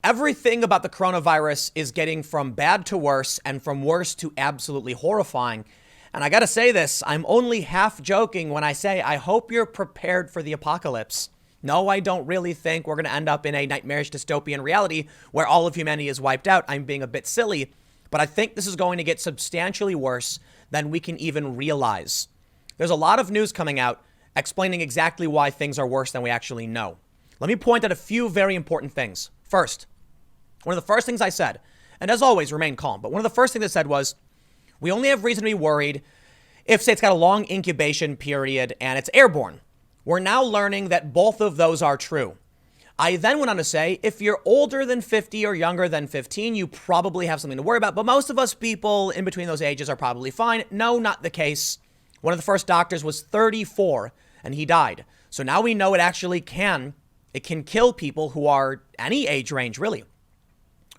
Everything about the coronavirus is getting from bad to worse and from worse to absolutely horrifying. And I gotta say this, I'm only half joking when I say I hope you're prepared for the apocalypse. No, I don't really think we're gonna end up in a nightmarish dystopian reality where all of humanity is wiped out. I'm being a bit silly, but I think this is going to get substantially worse than we can even realize. There's a lot of news coming out explaining exactly why things are worse than we actually know. Let me point out a few very important things. First, one of the first things I said, and as always, remain calm, but one of the first things I said was, we only have reason to be worried if, say, it's got a long incubation period and it's airborne. We're now learning that both of those are true. I then went on to say, if you're older than 50 or younger than 15, you probably have something to worry about, but most of us people in between those ages are probably fine. No, not the case. One of the first doctors was 34 and he died. So now we know it can kill people who are any age range, really.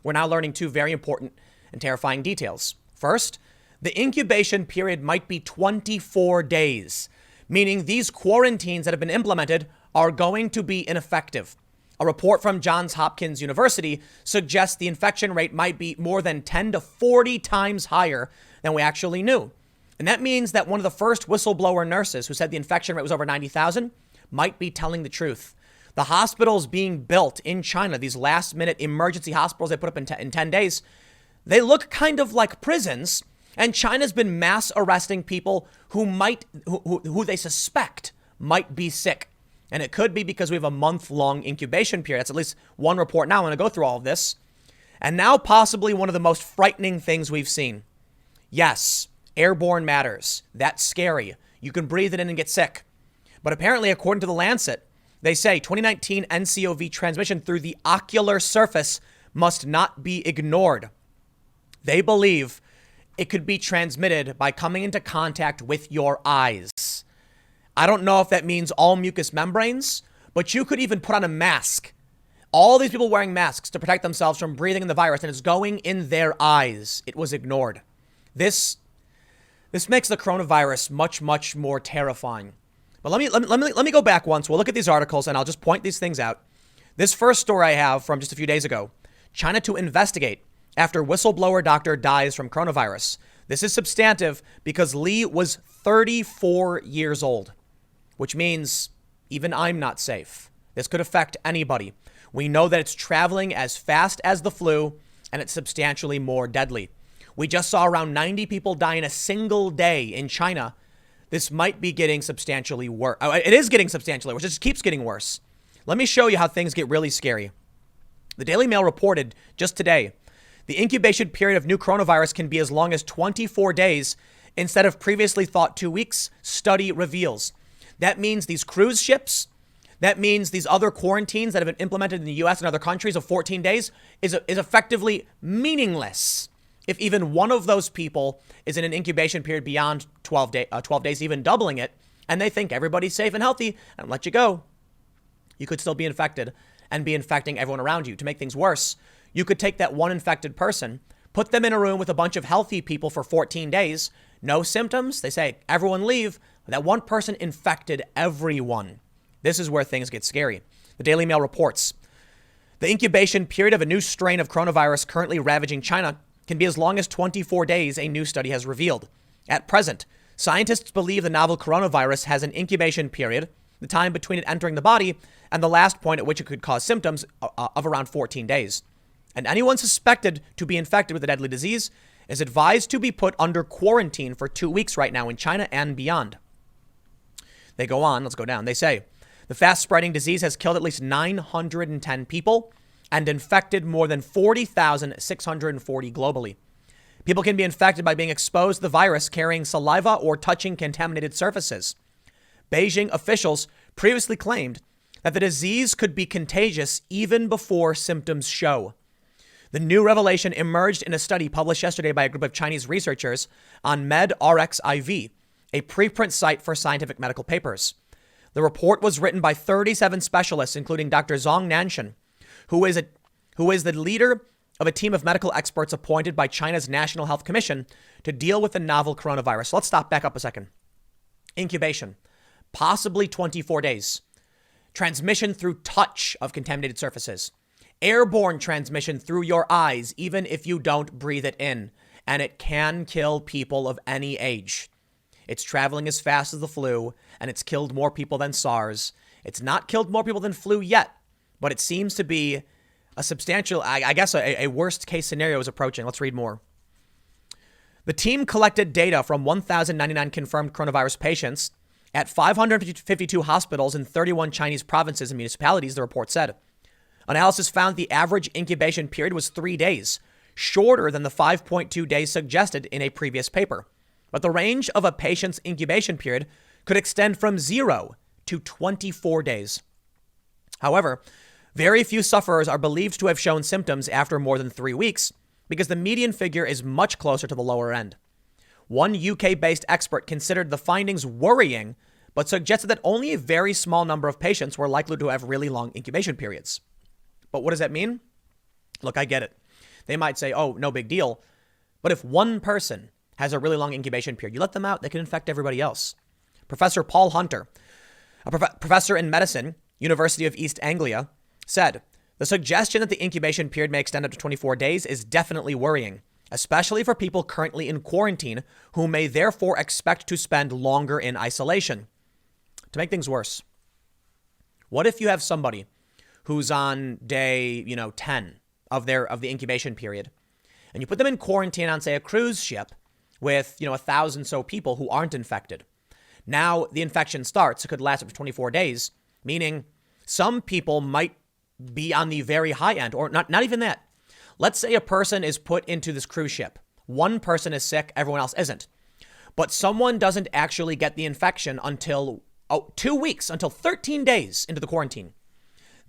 We're now learning two very important and terrifying details. First, the incubation period might be 24 days, meaning these quarantines that have been implemented are going to be ineffective. A report from Johns Hopkins University suggests the infection rate might be more than 10 to 40 times higher than we actually knew. And that means that one of the first whistleblower nurses who said the infection rate was over 90,000 might be telling the truth. The hospitals being built in China, these last minute emergency hospitals they put up in 10 days, they look kind of like prisons. And China's been mass arresting people who they suspect might be sick. And it could be because we have a month-long incubation period. That's at least one report now. I'm going to go through all of this. And now possibly one of the most frightening things we've seen. Yes, airborne matters. That's scary. You can breathe it in and get sick. But apparently, according to The Lancet, they say 2019 NCOV transmission through the ocular surface must not be ignored. They believe it could be transmitted by coming into contact with your eyes. I don't know if that means all mucous membranes, but you could even put on a mask. All these people wearing masks to protect themselves from breathing in the virus, and it's going in their eyes. It was ignored. This makes the coronavirus much, much more terrifying. But let me go back once. We'll look at these articles and I'll just point these things out. This first story I have from just a few days ago, China to investigate after whistleblower doctor dies from coronavirus. This is substantive because Li was 34 years old, which means even I'm not safe. This could affect anybody. We know that it's traveling as fast as the flu and it's substantially more deadly. We just saw around 90 people die in a single day in China. This might be getting substantially worse. It is getting substantially worse. It just keeps getting worse. Let me show you how things get really scary. The Daily Mail reported just today, the incubation period of new coronavirus can be as long as 24 days instead of previously thought 2 weeks, study reveals. That means these cruise ships, that means these other quarantines that have been implemented in the US and other countries of 14 days is effectively meaningless. If even one of those people is in an incubation period beyond 12 days, even doubling it, and they think everybody's safe and healthy and let you go, you could still be infected and be infecting everyone around you. To make things worse, you could take that one infected person, put them in a room with a bunch of healthy people for 14 days, no symptoms. They say, everyone leave. That one person infected everyone. This is where things get scary. The Daily Mail reports, the incubation period of a new strain of coronavirus currently ravaging China can be as long as 24 days, a new study has revealed. At present, scientists believe the novel coronavirus has an incubation period, the time between it entering the body and the last point at which it could cause symptoms, of around 14 days. And anyone suspected to be infected with the deadly disease is advised to be put under quarantine for 2 weeks right now in China and beyond. They go on, let's go down. They say, the fast-spreading disease has killed at least 910 people and infected more than 40,640 globally. People can be infected by being exposed to the virus carrying saliva or touching contaminated surfaces. Beijing officials previously claimed that the disease could be contagious even before symptoms show. The new revelation emerged in a study published yesterday by a group of Chinese researchers on MedRxiv, a preprint site for scientific medical papers. The report was written by 37 specialists, including Dr. Zhong Nanshan, who is the leader of a team of medical experts appointed by China's National Health Commission to deal with the novel coronavirus. So let's stop back up a second. Incubation, possibly 24 days. Transmission through touch of contaminated surfaces. airborne transmission through your eyes, even if you don't breathe it in. And it can kill people of any age. It's traveling as fast as the flu, and it's killed more people than SARS. It's not killed more people than flu yet, but it seems to be a substantial, I guess a worst case scenario is approaching. Let's read more. The team collected data from 1,099 confirmed coronavirus patients at 552 hospitals in 31 Chinese provinces and municipalities, the report said. Analysis found the average incubation period was 3 days, shorter than the 5.2 days suggested in a previous paper. But the range of a patient's incubation period could extend from 0 to 24 days. However, very few sufferers are believed to have shown symptoms after more than 3 weeks because the median figure is much closer to the lower end. One UK-based expert considered the findings worrying, but suggested that only a very small number of patients were likely to have really long incubation periods. But what does that mean? Look, I get it. They might say, oh, no big deal. But if one person has a really long incubation period, you let them out, they can infect everybody else. Professor Paul Hunter, a professor in medicine, University of East Anglia, said, the suggestion that the incubation period may extend up to 24 days is definitely worrying, especially for people currently in quarantine who may therefore expect to spend longer in isolation. To make things worse, what if you have somebody who's on day, 10 of the incubation period, and you put them in quarantine on, say, a cruise ship with, 1,000 so people who aren't infected. Now the infection starts. It could last up to 24 days, meaning some people might be on the very high end, or not even that. Let's say a person is put into this cruise ship. One person is sick, everyone else isn't. But someone doesn't actually get the infection until 2 weeks, until 13 days into the quarantine.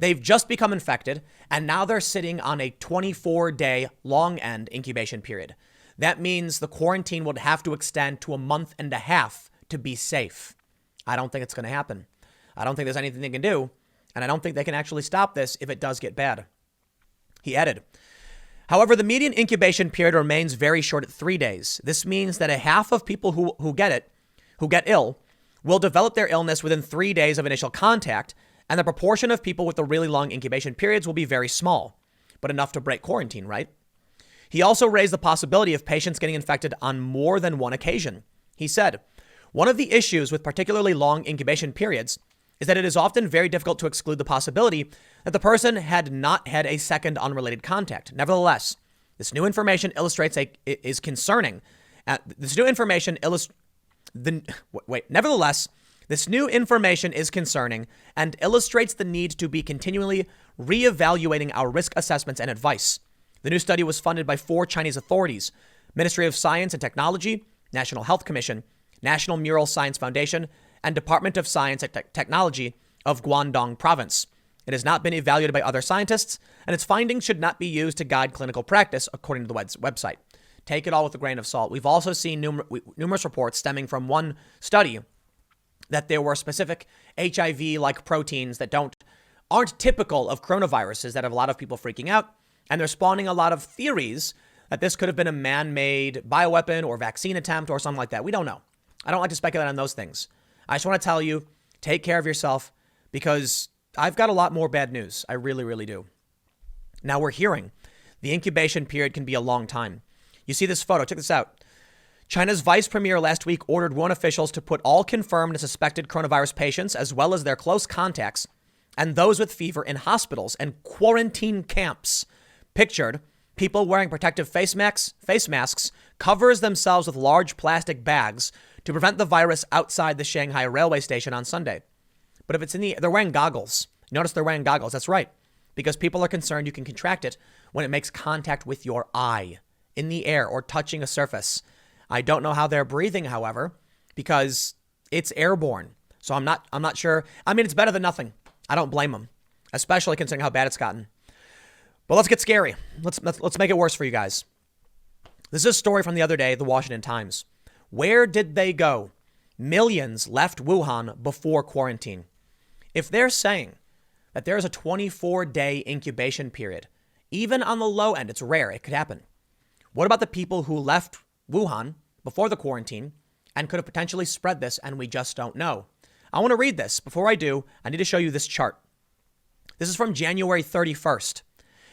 They've just become infected, and now they're sitting on a 24-day long end incubation period. That means the quarantine would have to extend to a month and a half to be safe. I don't think it's going to happen. I don't think there's anything they can do, and I don't think they can actually stop this if it does get bad. He added, however, the median incubation period remains very short at 3 days. This means that a half of people who get ill, will develop their illness within 3 days of initial contact, and the proportion of people with the really long incubation periods will be very small, but enough to break quarantine, right? He also raised the possibility of patients getting infected on more than one occasion. He said, one of the issues with particularly long incubation periods is that it is often very difficult to exclude the possibility that the person had not had a second unrelated contact. Nevertheless, this new information illustrates is concerning. Nevertheless, this new information is concerning and illustrates the need to be continually reevaluating our risk assessments and advice. The new study was funded by 4 Chinese authorities: Ministry of Science and Technology, National Health Commission, National Mural Science Foundation, and Department of Science and Technology of Guangdong Province. It has not been evaluated by other scientists, and its findings should not be used to guide clinical practice, according to the website. Take it all with a grain of salt. We've also seen numerous reports stemming from one study that there were specific HIV-like proteins that aren't typical of coronaviruses that have a lot of people freaking out, and they're spawning a lot of theories that this could have been a man-made bioweapon or vaccine attempt or something like that. We don't know. I don't like to speculate on those things. I just want to tell you, take care of yourself, because I've got a lot more bad news. I really, really do. Now we're hearing the incubation period can be a long time. You see this photo. Check this out. China's vice premier last week ordered Wuhan officials to put all confirmed and suspected coronavirus patients, as well as their close contacts and those with fever, in hospitals and quarantine camps. Pictured, people wearing protective face masks, covers themselves with large plastic bags to prevent the virus outside the Shanghai railway station on Sunday. But if it's they're wearing goggles. Notice they're wearing goggles. That's right. Because people are concerned you can contract it when it makes contact with your eye, in the air, or touching a surface. I don't know how they're breathing, however, because it's airborne. So I'm not sure. I mean, it's better than nothing. I don't blame them, especially considering how bad it's gotten. But let's get scary. Let's make it worse for you guys. This is a story from the other day, the Washington Times. Where did they go? Millions left Wuhan before quarantine. If they're saying that there's a 24-day incubation period, even on the low end, it's rare, it could happen. What about the people who left Wuhan before the quarantine and could have potentially spread this, and we just don't know? I want to read this. Before I do, I need to show you this chart. This is from January 31st.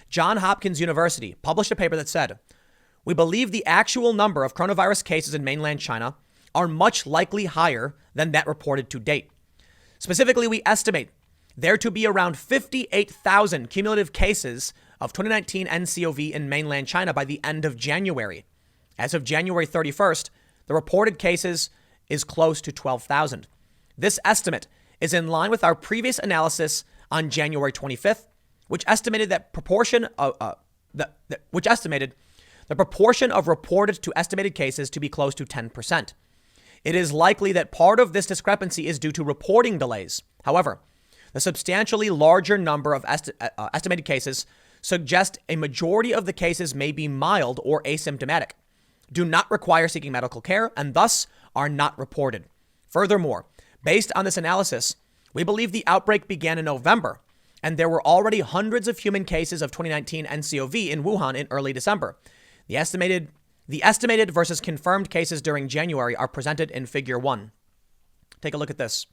Johns Hopkins University published a paper that said, we believe the actual number of coronavirus cases in mainland China are much likely higher than that reported to date. Specifically, we estimate there to be around 58,000 cumulative cases of 2019 NCOV in mainland China by the end of January. As of January 31st, the reported cases is close to 12,000. This estimate is in line with our previous analysis on January 25th, which estimated the proportion of reported to estimated cases to be close to 10%. It is likely that part of this discrepancy is due to reporting delays. However, the substantially larger number of estimated cases suggest a majority of the cases may be mild or asymptomatic, do not require seeking medical care, and thus are not reported. Furthermore, based on this analysis, we believe the outbreak began in November, and there were already hundreds of human cases of 2019 NCOV in Wuhan in early December. The estimated versus confirmed cases during January are presented in Figure 1. Take a look at this.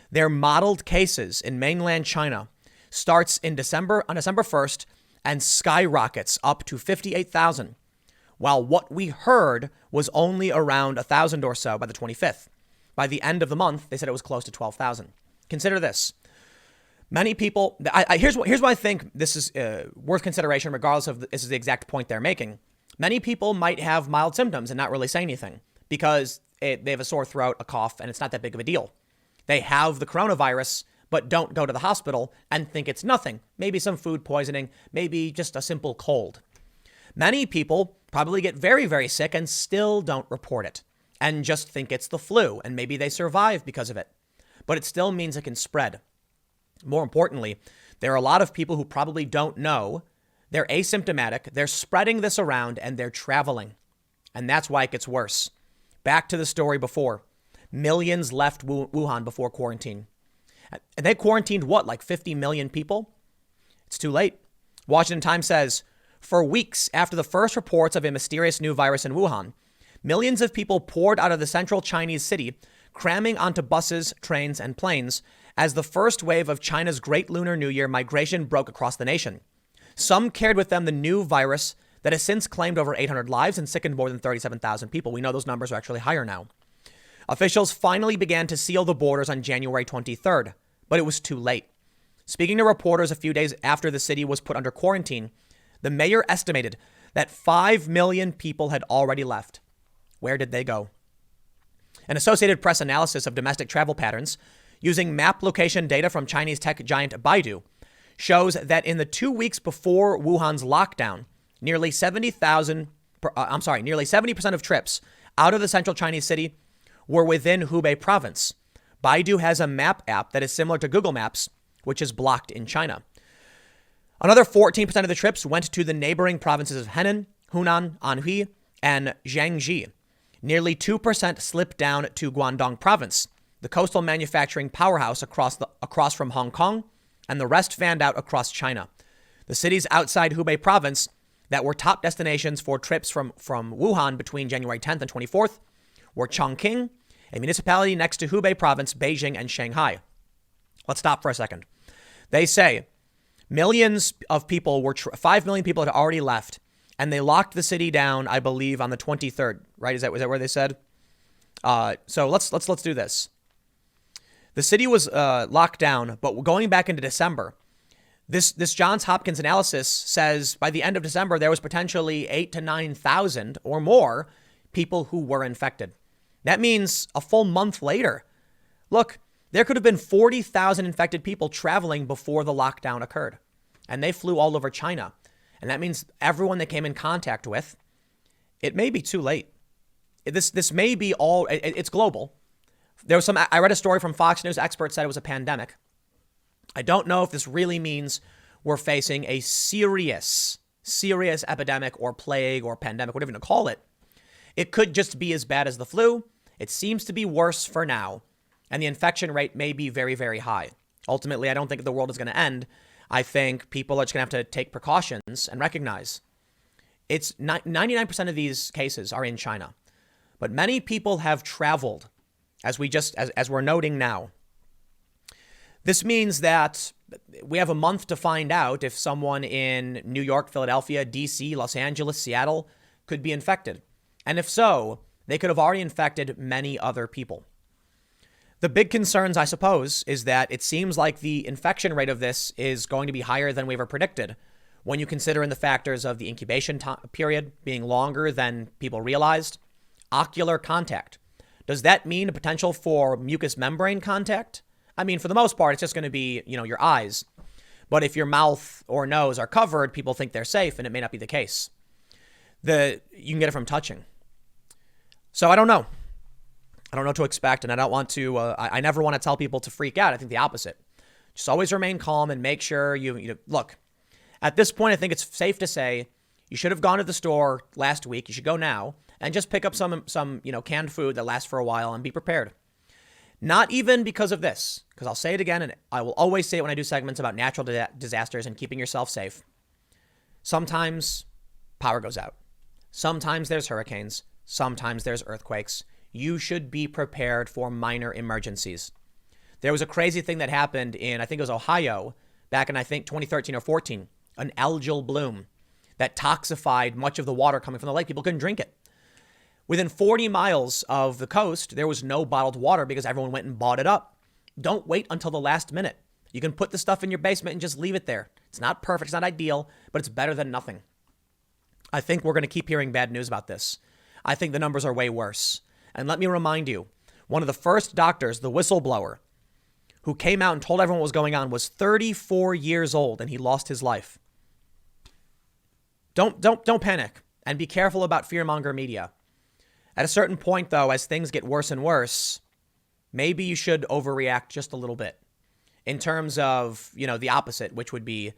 Their modeled cases in mainland China starts on December 1st and skyrockets up to 58,000, while what we heard was only around 1,000 or so by the 25th. By the end of the month, they said it was close to 12,000. Consider this. Many people, here's why I think this is worth consideration, regardless of this is the exact point they're making. Many people might have mild symptoms and not really say anything because they have a sore throat, a cough, and it's not that big of a deal. They have the coronavirus, but don't go to the hospital and think it's nothing. Maybe some food poisoning, maybe just a simple cold. Many people probably get very, very sick and still don't report it and just think it's the flu, and maybe they survive because of it. But it still means it can spread. More importantly, there are a lot of people who probably don't know. They're asymptomatic, they're spreading this around, and they're traveling. And that's why it gets worse. Back to the story before. Millions left Wuhan before quarantine. And they quarantined what, like 50 million people? It's too late. Washington Times says, for weeks after the first reports of a mysterious new virus in Wuhan, millions of people poured out of the central Chinese city, cramming onto buses, trains, and planes as the first wave of China's Great Lunar New Year migration broke across the nation. Some carried with them the new virus that has since claimed over 800 lives and sickened more than 37,000 people. We know those numbers are actually higher now. Officials finally began to seal the borders on January 23rd, but it was too late. Speaking to reporters a few days after the city was put under quarantine, the mayor estimated that 5 million people had already left. Where did they go? An Associated Press analysis of domestic travel patterns using map location data from Chinese tech giant Baidu shows that in the 2 weeks before Wuhan's lockdown, nearly 70% of trips out of the central Chinese city were within Hubei province. Baidu has a map app that is similar to Google Maps, which is blocked in China. Another 14% of the trips went to the neighboring provinces of Henan, Hunan, Anhui, and Jiangxi. Nearly 2% slipped down to Guangdong province, the coastal manufacturing powerhouse across from Hong Kong, and the rest fanned out across China. The cities outside Hubei province that were top destinations for trips from Wuhan between January 10th and 24th were Chongqing, a municipality next to Hubei province, Beijing, and Shanghai. Let's stop for a second. They say millions of people 5 million people had already left, and they locked the city down, I believe, on the 23rd, right? Is that where they said? So let's do this. The city was locked down, but going back into December, this Johns Hopkins analysis says by the end of December, there was potentially 8,000 to 9,000 or more people who were infected. That means a full month later. Look, there could have been 40,000 infected people traveling before the lockdown occurred, and they flew all over China. And that means everyone they came in contact with, it may be too late. This may be all, it's global. I read a story from Fox News, experts said it was a pandemic. I don't know if this really means we're facing a serious epidemic or plague or pandemic, whatever you want to call it. It could just be as bad as the flu. It seems to be worse for now, and the infection rate may be very, very high. Ultimately, I don't think the world is going to end. I think people are just going to have to take precautions and recognize it's 99% of these cases are in China, but many people have traveled, as we're noting now. This means that we have a month to find out if someone in New York, Philadelphia, DC, Los Angeles, Seattle could be infected. And if so, they could have already infected many other people. The big concerns, I suppose, is that it seems like the infection rate of this is going to be higher than we ever predicted when you consider in the factors of the incubation period being longer than people realized. Ocular contact. Does that mean a potential for mucous membrane contact? I mean, for the most part, it's just going to be, your eyes. But if your mouth or nose are covered, people think they're safe, and it may not be the case. You can get it from touching. So I don't know. I don't know what to expect, and I don't want to, I never want to tell people to freak out. I think the opposite. Just always remain calm and make sure you look. At this point, I think it's safe to say you should have gone to the store last week. You should go now and just pick up some canned food that lasts for a while and be prepared. Not even because of this, because I'll say it again, and I will always say it when I do segments about natural disasters and keeping yourself safe. Sometimes power goes out. Sometimes there's hurricanes. Sometimes there's earthquakes. You should be prepared for minor emergencies. There was a crazy thing that happened in, I think it was Ohio, back in, 2013 or 14, an algal bloom that toxified much of the water coming from the lake. People couldn't drink it. Within 40 miles of the coast, there was no bottled water because everyone went and bought it up. Don't wait until the last minute. You can put the stuff in your basement and just leave it there. It's not perfect, it's not ideal, but it's better than nothing. I think we're going to keep hearing bad news about this. I think the numbers are way worse. And let me remind you, one of the first doctors, the whistleblower, who came out and told everyone what was going on was 34 years old, and he lost his life. Don't panic, and be careful about fearmonger media. At a certain point, though, as things get worse and worse, maybe you should overreact just a little bit in terms of, the opposite, which would be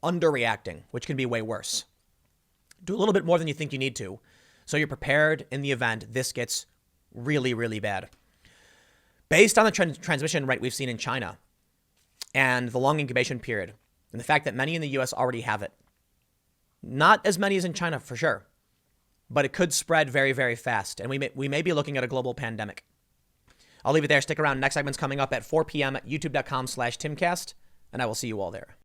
underreacting, which can be way worse. Do a little bit more than you think you need to, so you're prepared in the event this gets really, really bad. Based on the transmission rate we've seen in China and the long incubation period and the fact that many in the U.S. already have it, not as many as in China for sure, but it could spread very, very fast. And we may be looking at a global pandemic. I'll leave it there. Stick around. Next segment's coming up at 4 p.m. at youtube.com/Timcast, and I will see you all there.